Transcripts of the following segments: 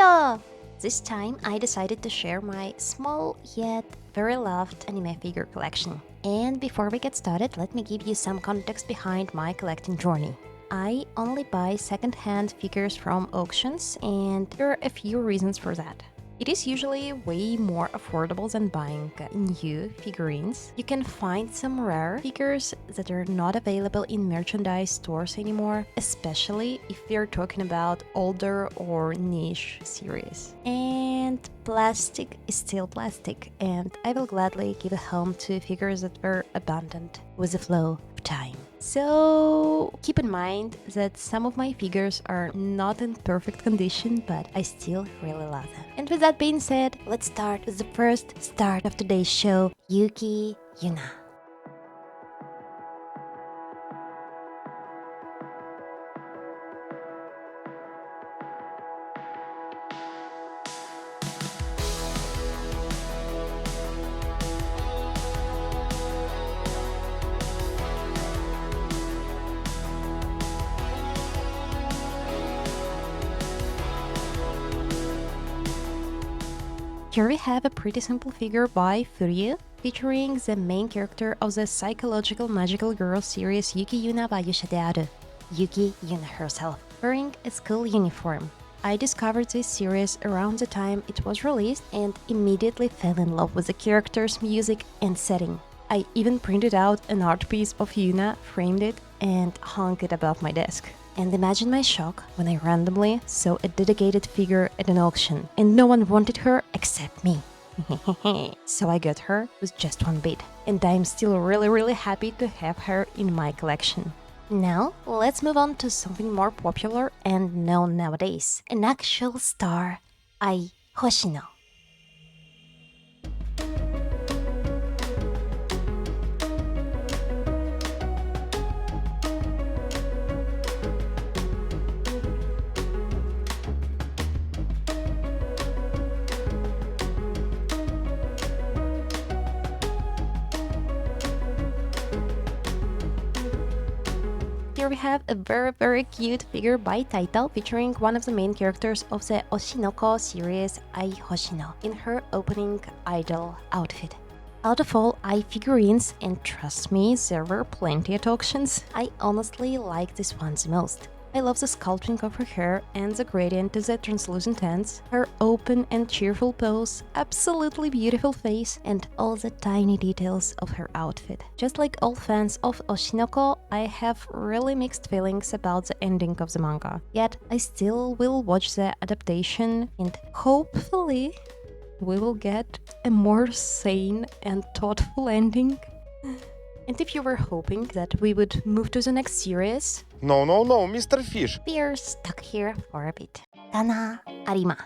Halö! This time I decided to share my small yet very loved anime figure collection. And before we get started, let me give you some context behind my collecting journey. I only buy second-hand figures from auctions, and there are a few reasons for that. It is usually way more affordable than buying new figurines. You can find some rare figures that are not available in merchandise stores anymore, especially if we're talking about older or niche series. And plastic is still plastic, and I will gladly give a home to figures that were abandoned with the flow of time. So keep in mind that some of my figures are not in perfect condition, but I still really love them. And with that being said, let's start with the first star of today's show, Yuki Yuna. Here we have a pretty simple figure by Furude, featuring the main character of the psychological magical girl series Yuki Yuna by Sadaharu, Yuki Yuna herself, wearing a school uniform. I discovered this series around the time it was released and immediately fell in love with the character's music and setting. I even printed out an art piece of Yuna, framed it, and hung it above my desk. And imagine my shock when I randomly saw a dedicated figure at an auction, and no one wanted her except me. So I got her with just one bid, and I'm still really happy to have her in my collection. Now, let's move on to something more popular and known nowadays, an actual star, Aqua Hoshino. Here we have a very cute figure by Taito featuring one of the main characters of the Oshinoko series, Aqua Hoshino, in her opening idol outfit. Out of all figurines, and trust me, there were plenty at auctions, I honestly like this one the most. I love the sculpting of her hair and the gradient to the translucent ends, her open and cheerful pose, absolutely beautiful face, and all the tiny details of her outfit. Just like all fans of Oshinoko, I have really mixed feelings about the ending of the manga. Yet, I still will watch the adaptation, and hopefully we will get a more sane and thoughtful ending. And if you were hoping that we would move to the next series, No, Mr. Fish. we're stuck here for a bit. Kana Arima.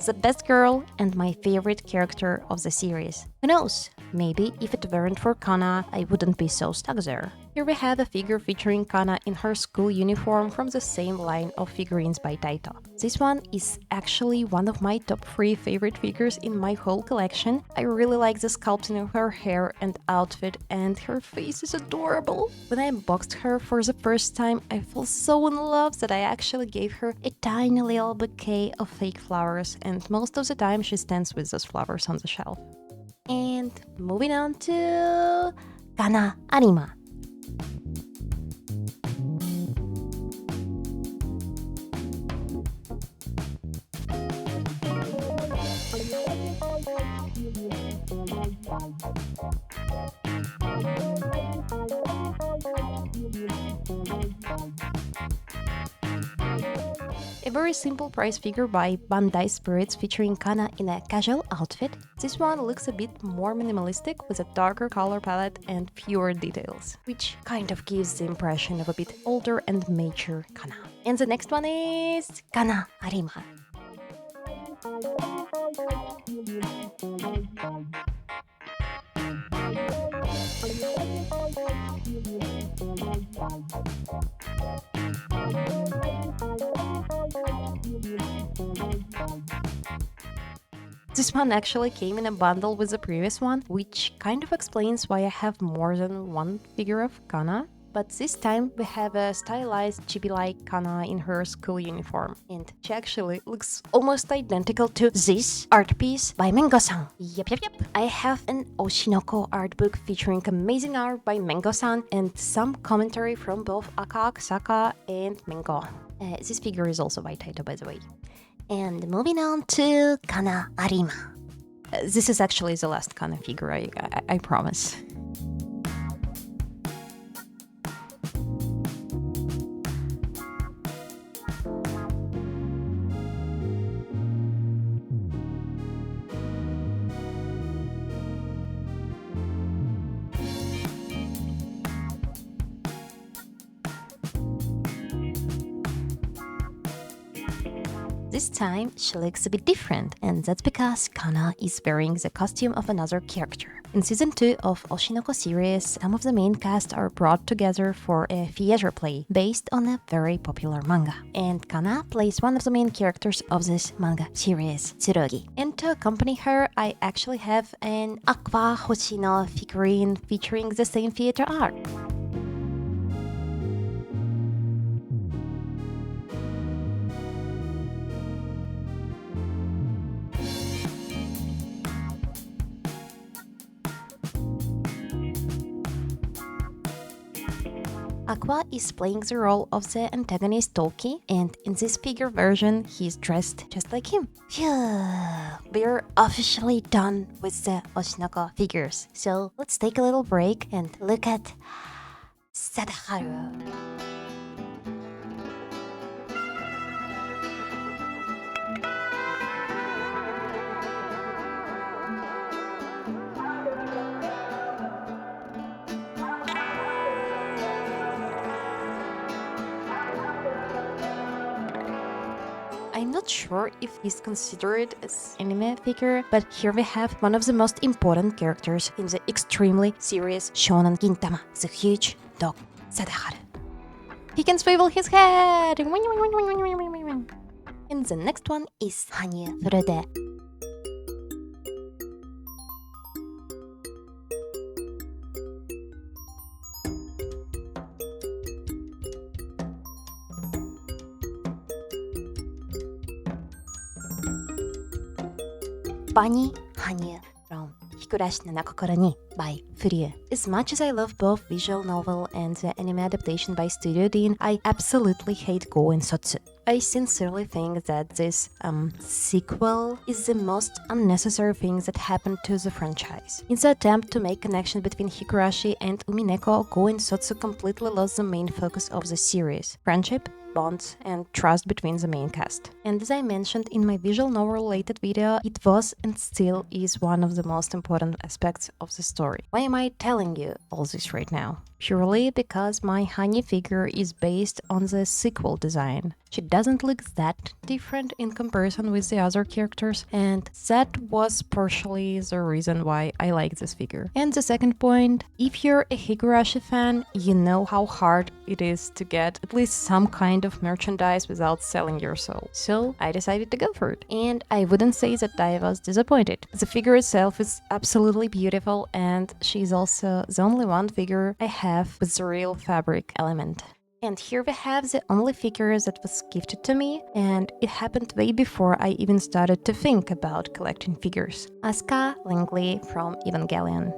The best girl and my favorite character of the series. Who knows? Maybe if it weren't for Kana, I wouldn't be so stuck there. Here we have a figure featuring Kana in her school uniform from the same line of figurines by Taito. This one is actually one of my top 3 favorite figures in my whole collection. I really like the sculpting of her hair and outfit, and her face is adorable. When I unboxed her for the first time, I fell so in love that I actually gave her a tiny little bouquet of fake flowers, and most of the time she stands with those flowers on the shelf. And moving on to Kana Arima. A very simple price figure by Bandai Spirits featuring Kana in a casual outfit. This one looks a bit more minimalistic with a darker color palette and fewer details, which kind of gives the impression of a bit older and mature Kana. And the next one is Kana Arima. This one actually came in a bundle with the previous one, which kind of explains why I have more than one figure of Kana. But this time we have a stylized chibi-like Kana in her school uniform. And she actually looks almost identical to this art piece by Mengo-san. Yep. I have an Oshinoko art book featuring amazing art by Mengo-san and some commentary from both Asuka and Mengo. This figure is also by Taito, by the way. And moving on to Kana Arima. This is actually the last Kana figure, I promise. This time, she looks a bit different, and that's because Kana is wearing the costume of another character. In Season 2 of Oshinoko series, some of the main cast are brought together for a theater play based on a very popular manga. And Kana plays one of the main characters of this manga series, Tsurugi. And to accompany her, I actually have an Aqua Hoshino figurine featuring the same theater art. Aqua is playing the role of the antagonist Toki, and in this figure version, he's dressed just like him. Phew, we're officially done with the Oshinoko figures, so let's take a little break and look at Sadaharu. I'm not sure if he's considered as anime figure, but here we have one of the most important characters in the extremely serious Shonen Gintama, the huge dog Sadaharu. He can swivel his head! And the next one is Hanyuu Furude. Bunny Hanyuu from Hikurashi no Nakokoro ni by Furude. As much as I love both visual novel and the anime adaptation by Studio Dean, I absolutely hate Go and Sotsu. I sincerely think that this sequel is the most unnecessary thing that happened to the franchise. In the attempt to make connection between Higurashi and Umineko, Go and Sotsu completely lost the main focus of the series: friendship, bonds, and trust between the main cast. And as I mentioned in my visual novel related video, it was and still is one of the most important aspects of the story. Why am I telling you all this right now? Purely because my Hanyuu figure is based on the sequel design. She doesn't look that different in comparison with the other characters, and that was partially the reason why I like this figure. And the second point, if you're a Higurashi fan, you know how hard it is to get at least some kind of merchandise without selling your soul. So I decided to go for it. And I wouldn't say that I was disappointed. The figure itself is absolutely beautiful, and she's also the only one figure I have with the real fabric element. And here we have the only figure that was gifted to me, and it happened way before I even started to think about collecting figures. Asuka Langley from Evangelion.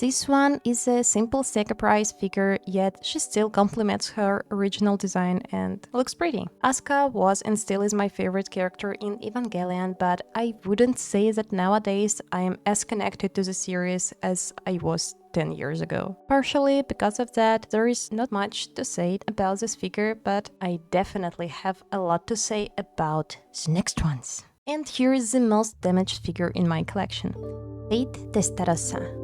This one is a simple Sega price figure, yet she still complements her original design and looks pretty. Asuka was and still is my favorite character in Evangelion, but I wouldn't say that nowadays I am as connected to the series as I was 10 years ago. Partially because of that, there is not much to say about this figure, but I definitely have a lot to say about the next ones. And here is the most damaged figure in my collection. Fate Testarossa.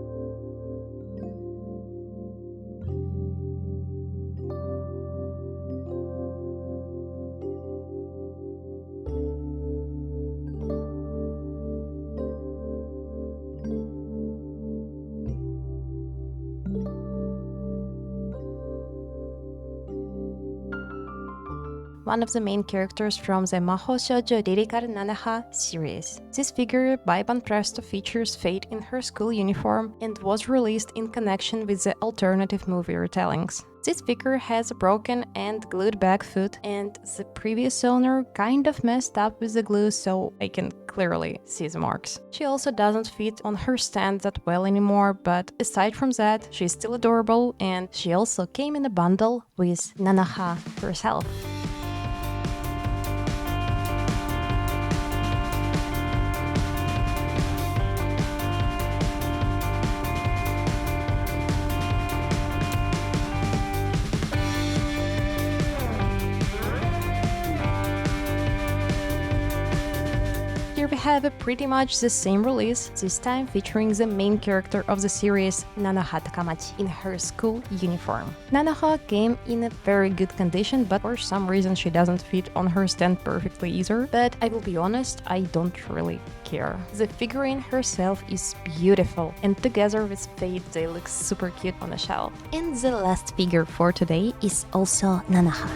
One of the main characters from the Mahou Shoujo lyrical Nanoha series. This figure by Banpresto features Fate in her school uniform and was released in connection with the alternative movie retellings. This figure has a broken and glued back foot, and the previous owner kind of messed up with the glue, so I can clearly see the marks. She also doesn't fit on her stand that well anymore, but aside from that, she's still adorable, and she also came in a bundle with Nanoha herself. Here we have pretty much the same release, this time featuring the main character of the series, Nanoha Takamachi, in her school uniform. Nanoha came in a very good condition, but for some reason she doesn't fit on her stand perfectly either. But I will be honest, I don't really care. The figurine herself is beautiful, and together with Fate they look super cute on the shelf. And the last figure for today is also Nanoha.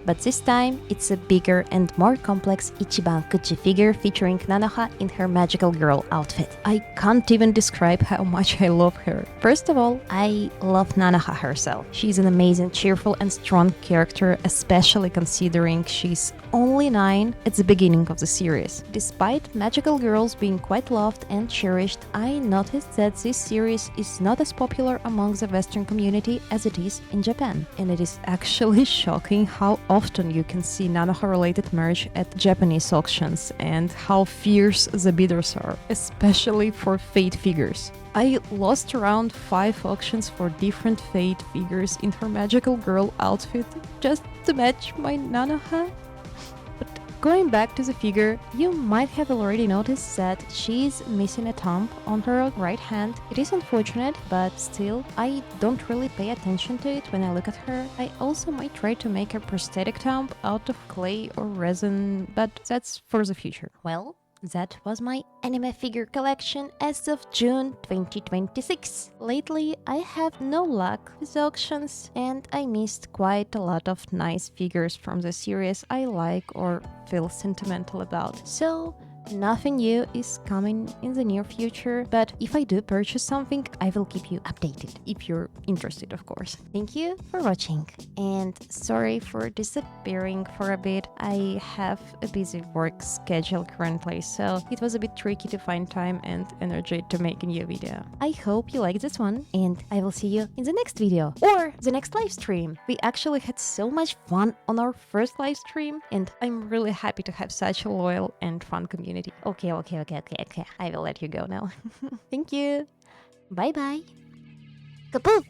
But this time, it's a bigger and more complex Ichiban Kuchi figure featuring Nanoha in her magical girl outfit. I can't even describe how much I love her. First of all, I love Nanoha herself. She's an amazing, cheerful and strong character, especially considering she's only 9 at the beginning of the series. Despite magical girls being quite loved and cherished, I noticed that this series is not as popular among the Western community as it is in Japan. And it is actually shocking how often you can see Nanoha-related merch at Japanese auctions and how fierce the bidders are, especially for Fate figures. I lost around 5 auctions for different Fate figures in her magical girl outfit just to match my Nanoha. But going back to the figure, you might have already noticed that she's missing a thumb on her right hand. It is unfortunate, but still, I don't really pay attention to it when I look at her. I also might try to make a prosthetic thumb out of clay or resin, but that's for the future. Well, that was my anime figure collection as of June 2026. Lately, I have no luck with auctions, and I missed quite a lot of nice figures from the series I like or feel sentimental about. So, nothing new is coming in the near future, but if I do purchase something, I will keep you updated, if you're interested, of course. Thank you for watching, and sorry for disappearing for a bit. I have a busy work schedule currently, so it was a bit tricky to find time and energy to make a new video. I hope you liked this one, and I will see you in the next video, or the next live stream. We actually had so much fun on our first live stream, and I'm really happy to have such a loyal and fun community. Okay. I will let you go now. Thank you. Bye bye. KABOOFF!